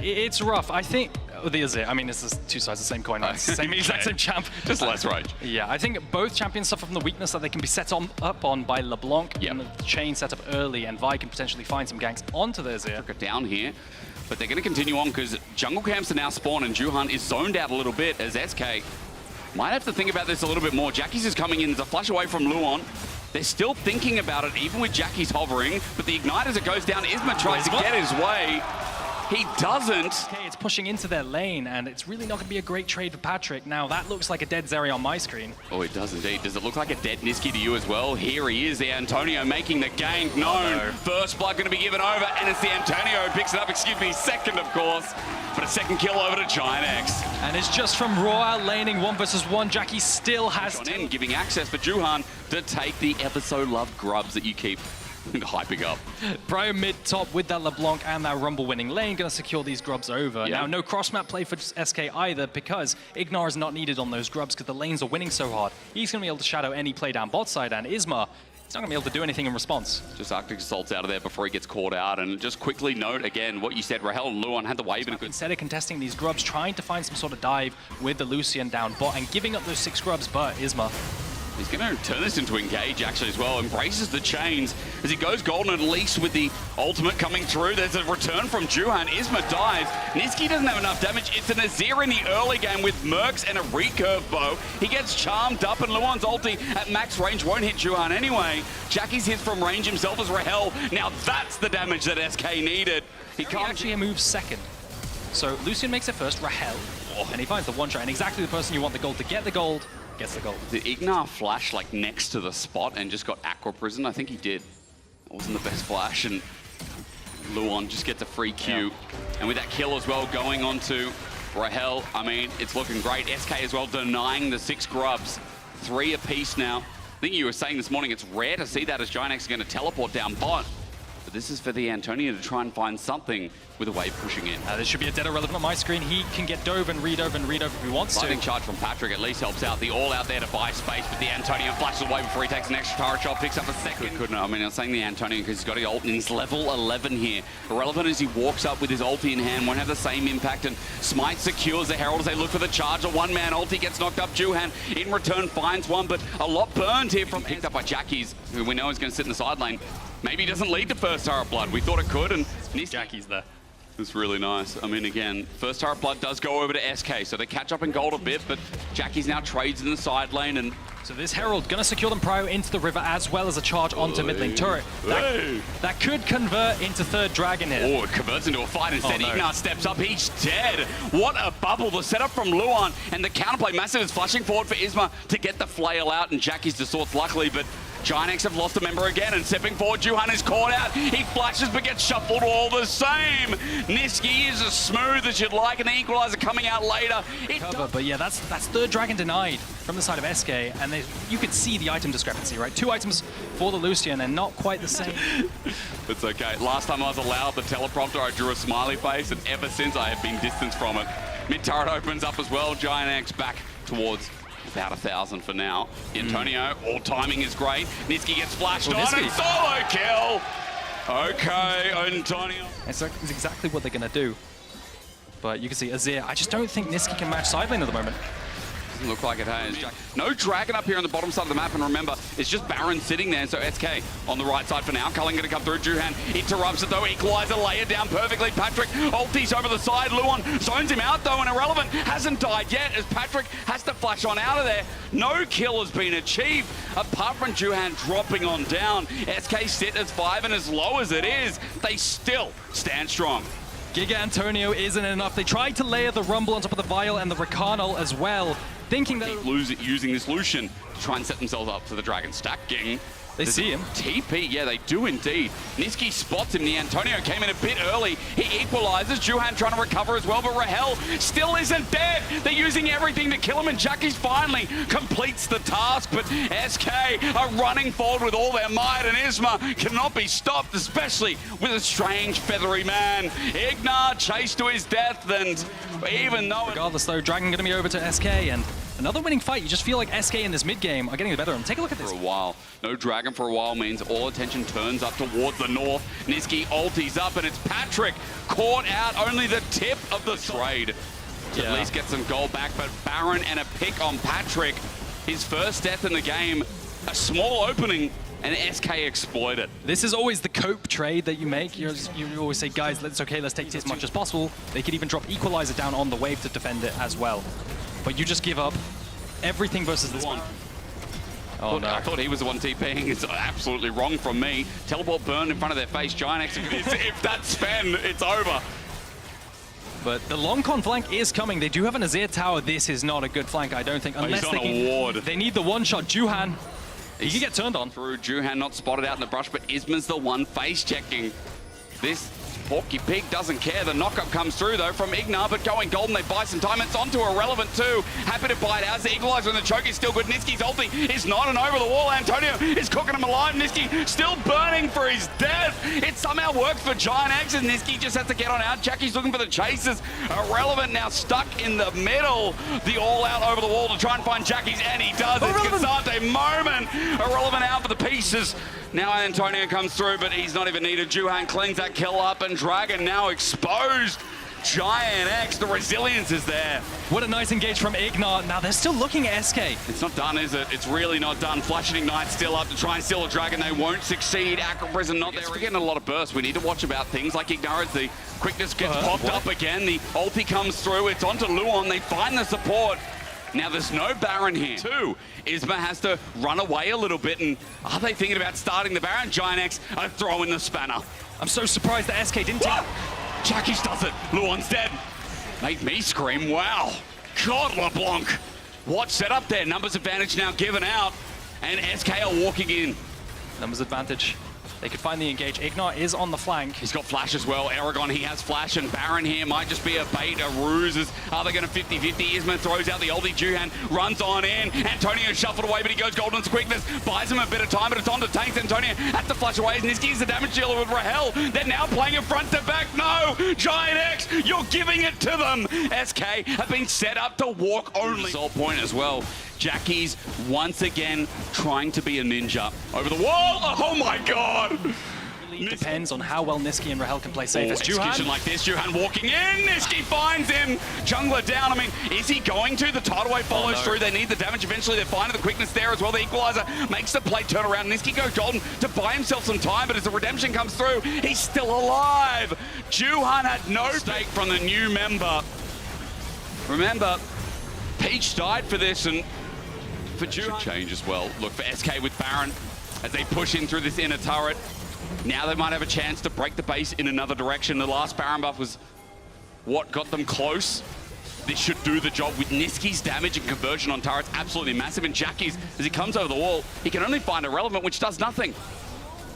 It's rough. I think the Azir. I mean, it's just two sides of the same coin, right? It's the exact same champ. Just less range. Yeah, I think both champions suffer from the weakness that they can be set up on by LeBlanc in the chain set up early, and Vi can potentially find some ganks onto the Azir. Down here, but they're going to continue on because jungle camps are now spawn and Juhan is zoned out a little bit as SK might have to think about this a little bit more. Jackie's is coming in as a flash away from Luon. They're still thinking about it, even with Jackie's hovering, but the Ignite as it goes down, Isma tries to get his way. He doesn't. Okay, it's pushing into their lane, and it's really not going to be a great trade for Patrick. Now, that looks like a dead Zeri on my screen. Oh, it does indeed. Does it look like a dead Niski to you as well? Here he is, the Antonio making the gank known. no. First blood going to be given over, and it's the Antonio who picks it up. Excuse me, second, of course. But a second kill over to GiantX. And it's just from raw laning 1 versus 1. Jackie still has in, giving access for Juhan to take the ever so loved grubs that you keep hyping up. Prio mid-top with that LeBlanc and that Rumble winning lane, going to secure these grubs over. Now, no cross-map play for SK either, because Ignar is not needed on those grubs because the lanes are winning so hard. He's going to be able to shadow any play down bot side, and Isma, he's not going to be able to do anything in response. Just Arctic Assault's out of there before he gets caught out. And just quickly note again what you said, Rahel and Luon had the wave in a good... Instead of contesting these grubs, trying to find some sort of dive with the Lucian down bot and giving up those 6 grubs, but Isma... He's going to turn this into engage, actually, as well. Embraces the chains as he goes golden, at least with the ultimate coming through. There's a return from Juhan. Isma dies. Niski doesn't have enough damage. It's an Azir in the early game with Mercs and a recurve bow. He gets charmed up, and Luon's ulti at max range won't hit Juhan anyway. Jackie's hits from range himself as Rahel. Now that's the damage that SK needed. He can't actually move second. So Lucian makes it first, Rahel, and he finds the one shot, and exactly the person you want the gold to get the gold. Gets the gold. Did Ignar flash like next to the spot and just got aqua prison? I think he did. It wasn't the best flash, and Luon just gets a free Q. And with that kill as well going on to Rahel, I mean, it's looking great. SK as well denying the 6 grubs. 3 apiece now. I think you were saying this morning it's rare to see that as GiantX is going to teleport down bot. But this is for the Antonio to try and find something with a wave pushing in. This should be a dead irrelevant on my screen. He can get dove and read over if he wants Lightning charge from Patrick at least helps out. The all out there to buy space, but the Antonio flashes away before he takes an extra turret shot, picks up a second. Couldn't I mean, I was saying the Antonio because he's got his ult and he's level 11 here. Irrelevant as he walks up with his ulti in hand, won't have the same impact, and Smite secures the Herald as they look for the charge. A one-man ulti gets knocked up. Juhan in return finds one, but a lot burned here from picked up by Jackie's, who we know is going to sit in the side lane. Maybe he doesn't lead to first turret blood. We thought it could, and Jackie's there. It's really nice. I mean, again, first turret blood does go over to SK, so they catch up in gold a bit, but Jackie's now trades in the side lane, and so this Herald gonna secure them prio into the river as well as a charge onto mid lane turret. That could convert into 3rd dragon here. Oh, it converts into a fight instead. Ignar steps up, he's dead. What a bubble. The setup from Luon, and the counterplay massive is flashing forward for Isma to get the flail out, and Jackie's to sorts luckily, but GiantX have lost a member again, and stepping forward, Juhan is caught out. He flashes but gets shuffled all the same. Niski is as smooth as you'd like, and the equalizer coming out later. But yeah, that's 3rd dragon denied from the side of SK, and you could see the item discrepancy, right? 2 items for the Lucian, and not quite the same. It's okay. Last time I was allowed the teleprompter, I drew a smiley face, and ever since I have been distanced from it. Mid turret opens up as well. GiantX back towards about 1,000 for now. Antonio, all timing is great. Niski gets flashed on and solo kill. Okay, Antonio. It's exactly what they're going to do. But you can see Azir, I just don't think Niski can match side lane at the moment. Doesn't look like it has. No dragon up here on the bottom side of the map, and remember, it's just Baron sitting there, so SK on the right side for now. Cullen gonna come through, Juhan interrupts it though, equalizer layered down perfectly. Patrick ultis over the side, Luon zones him out though, and Irrelevant hasn't died yet as Patrick has to flash on out of there. No kill has been achieved, apart from Juhan dropping on down. SK sit as 5, and as low as it is, they still stand strong. Giga Antonio isn't enough. They tried to layer the Rumble on top of the Vial and the Rakanal as well, thinking that... using this Lucian to try and set themselves up for the Dragon stacking. They see him. TP, yeah, they do indeed. Niski spots him. The Antonio came in a bit early. He equalizes. Juhan trying to recover as well, but Rahel still isn't dead. They're using everything to kill him, and Jackie's finally completes the task, but SK are running forward with all their might, and Isma cannot be stopped, especially with a strange feathery man. Ignar chased to his death, and even though... Regardless though, Dragon going to be over to SK, and Another winning fight. You just feel like SK in this mid game are getting the better of them. Take a look at this. For a while. No Dragon for a while means all attention turns up towards the north. Niski ulties up, and it's Patrick caught out only the tip of the trade. To at least get some gold back, but Baron and a pick on Patrick. His first death in the game. A small opening, and SK exploit it. This is always the cope trade that you make. You always say, guys, it's okay, let's take it as much as possible. They could even drop Equalizer down on the wave to defend it as well. But you just give up everything versus this one. Oh, Look, no. I thought he was the one TPing. It's absolutely wrong from me. Teleport burn in front of their face. GiantX, if that's Sven, it's over. But the long con flank is coming. They do have an Azir tower. This is not a good flank, I don't think. Unless he's on a ward. They need the one-shot. Juhan, he can get turned on. Through Juhan, not spotted out in the brush, but Isma's the one face-checking. This Porky Pig doesn't care. The knock-up comes through, though, from Ignar, but going golden, they buy some time. It's onto Irrelevant, too. Happy to buy it out. The Equalizer and the choke is still good. Niski's ulti is not an over the wall. Antonio is cooking him alive. Niski still burning for his death. It somehow works for GiantX, and Niski just has to get on out. Jackie's looking for the chasers. Irrelevant now stuck in the middle. The all-out over the wall to try and find Jackie's, and he does. It's Gasante moment. Irrelevant out for the pieces. Now Antonio comes through, but he's not even needed. Juhan cleans that kill up, and Dragon now exposed. GiantX, the resilience is there. What a nice engage from Ignar. Now they're still looking at SK. It's not done, is it? It's really not done. Flash and Ignite still up to try and steal a Dragon. They won't succeed. Acro Prison not there. We're getting a lot of bursts. We need to watch about things like Ignar as the quickness gets popped up again. The ulti comes through. It's onto Luon. They find the support. Now, there's no Baron here. Two, Isma has to run away a little bit, and are they thinking about starting the Baron? GiantX are throwing the spanner. I'm so surprised that SK didn't take... Jackies does it. Luon's dead. Made me scream, wow. God, LeBlanc. What setup there? Numbers advantage now given out, and SK are walking in. Numbers advantage. They could find the engage. Ignar is on the flank. He's got flash as well. Aragon, he has flash, and Baron here might just be a bait, a ruse. Are they going to 50-50? Isma throws out the ulti. Juhan runs on in. Antonio shuffled away, but he goes Golden's quickness. Buys him a bit of time, but it's on to tanks. Antonio has to flash away. Niski's the damage dealer with Rahel. They're now playing it front to back. No! GiantX, you're giving it to them! SK have been set up to walk only. Result point as well. Jackie's once again trying to be a ninja. Over the wall! Oh my god! Really depends on how well Niski and Rahel can play safe. As execution like this, Juhan walking in, Niski finds him! Jungler down, I mean, is he going to? The tidal wave follows through, they need the damage eventually, they're finding the quickness there as well. The Equalizer makes the play turn around. Niski goes golden to buy himself some time, but as the redemption comes through, he's still alive! Juhan had no stake from the new member. Remember, Peach died for this, and for Juhan change as well. Look for SK with Baron as they push in through this inner turret. Now they might have a chance to break the base in another direction. The last Baron buff was what got them close. This should do the job with Niski's damage and conversion on turrets. Absolutely massive. And Jackie's, as he comes over the wall, he can only find Irrelevant, which does nothing.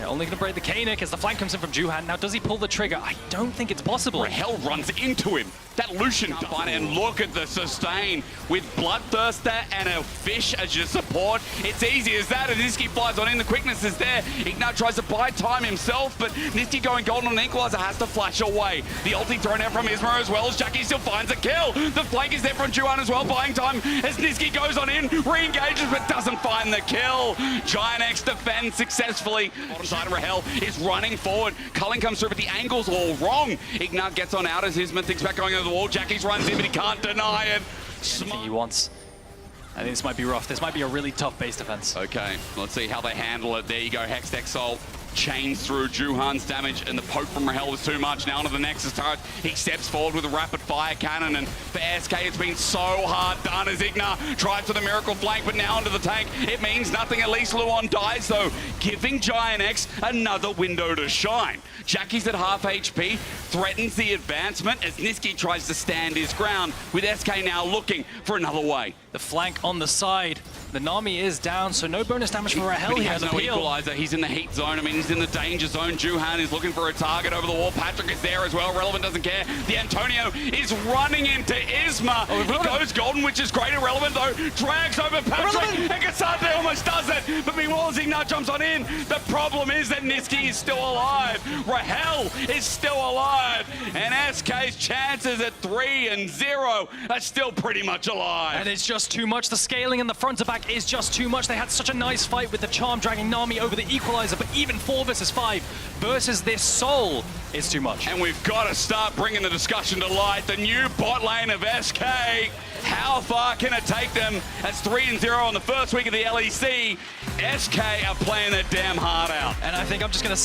Yeah, only going to break the K-Nick as the flank comes in from Juhan. Now, does he pull the trigger? I don't think it's possible. Rahel runs into him. That Lucian find, and look at the sustain with Bloodthirster and a fish as your support. It's easy as that, and Niski flies on in. The quickness is there. Ignar tries to buy time himself, but Niski going golden on the Equalizer has to flash away. The ulti thrown out from Isma as well as Jackie still finds a kill. The flank is there from Juhan as well, buying time as Niski goes on in, re-engages but doesn't find the kill. GiantX defends successfully. Bottom side of Rahel is running forward. Culling comes through, but the angle's all wrong. Ignar gets on out as Isma thinks about going over the wall. Jackie's runs in, but he can't deny it. Anything he wants. I think this might be rough. This might be a really tough base defense. Okay, let's see how they handle it. There you go, Hexed Exalt chains through Juhan's damage, and the poke from Rahel was too much. Now onto the Nexus turret. He steps forward with a rapid fire cannon, and for SK it's been so hard done as Ignar tries for the miracle flank, but now onto the tank. It means nothing. At least Luon dies though, giving GiantX another window to shine. Jackie's at half HP, threatens the advancement as Niski tries to stand his ground, with SK now looking for another way. The flank on the side. The Nami is down, so no bonus damage for Rahel. He has no equalizer. He's in the heat zone. I mean, he's in the danger zone. Juhan is looking for a target over the wall. Patrick is there as well. Relevant doesn't care. The Antonio is running into Isma. He goes golden, which is great. Irrelevant, though. Drags over Patrick. And Cassandre almost does it. But meanwhile, Ignite jumps on in. The problem is that Niski is still alive. Rahel is still alive. And SK's chances at 3-0 are still pretty much alive. And it's just too much. The scaling in the front to back is just too much. They had such a nice fight with the Charm dragging Nami over the equalizer, but even 4 versus 5 versus this Soul is too much. And we've got to start bringing the discussion to light. The new bot lane of SK. How far can it take them? That's 3-0 on the first week of the LEC. SK are playing their damn heart out. And I think I'm just going to